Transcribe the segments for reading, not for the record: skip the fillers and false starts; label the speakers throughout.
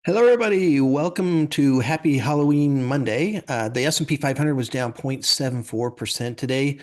Speaker 1: Hello, everybody. Welcome to Happy Halloween Monday. The S&P 500 was down 0.74% today.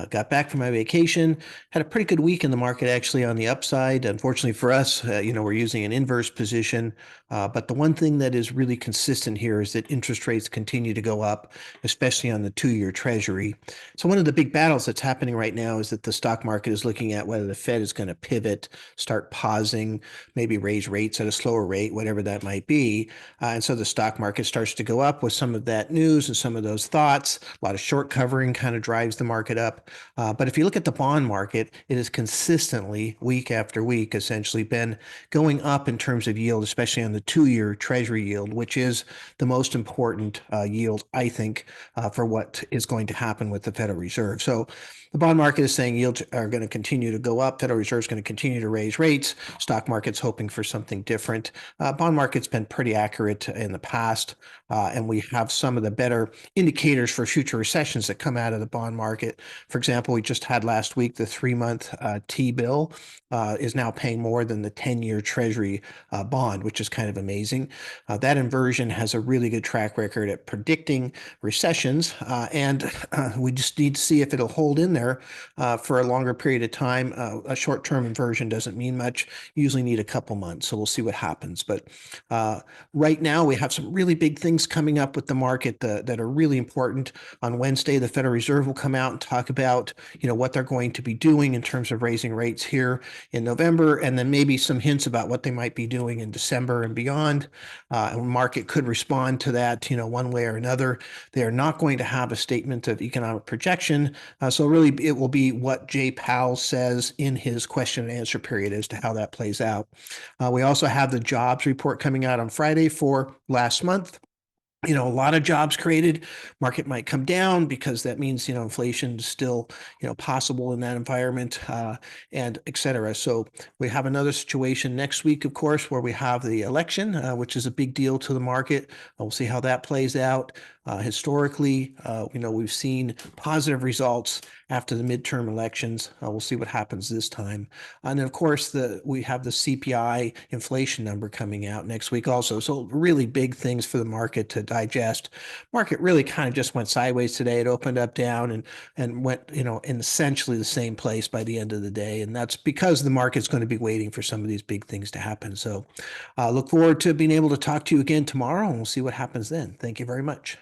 Speaker 1: Got back from my vacation. Had a pretty good week in the market, actually, on the upside. Unfortunately for us, we're using an inverse position. But the one thing that is really consistent here is that interest rates continue to go up, especially on the two-year Treasury. So one of the big battles that's happening right now is that the stock market is looking at whether the Fed is going to pivot, start pausing, maybe raise rates at a slower rate, whatever that might be. And so the stock market starts to go up with some of that news and some of those thoughts. A lot of short covering kind of drives the market up. But if you look at the bond market, it has consistently, week after week, essentially been going up in terms of yield, especially on the two-year Treasury yield, which is the most important yield, I think, for what is going to happen with the Federal Reserve. So the bond market is saying yields are going to continue to go up. Federal Reserve is going to continue to raise rates. Stock market's hoping for something different. Bond market's been pretty accurate in the past, and we have some of the better indicators for future recessions that come out of the bond market. For example, we just had last week the 3-month T-bill is now paying more than the 10-year Treasury bond, which is kind of amazing. That inversion has a really good track record at predicting recessions, and we just need to see if it'll hold in there for a longer period of time. A short-term inversion doesn't mean much. You usually need a couple months, so we'll see what happens. But right now, we have some really big things coming up with the market that are really important. On Wednesday, the Federal Reserve will come out and talk about, what they're going to be doing in terms of raising rates here in November, and then maybe some hints about what they might be doing in December and beyond. And the market could respond to that, one way or another. They are not going to have a statement of economic projection. So really, it will be what Jay Powell says in his question and answer period as to how that plays out. We also have the jobs report coming out on Friday for last month. A lot of jobs created. Market might come down because that means, inflation is still, possible in that environment, and et cetera. So we have another situation next week, of course, where we have the election, which is a big deal to the market. We'll see how that plays out. Historically, we've seen positive results after the midterm elections. We'll see what happens this time. And then, of course, we have the CPI inflation number coming out next week also. So really big things for the market to digest. Market really kind of just went sideways today. It opened up down and went, in essentially the same place by the end of the day. And that's because the market's going to be waiting for some of these big things to happen. So look forward to being able to talk to you again tomorrow, and we'll see what happens then. Thank you very much.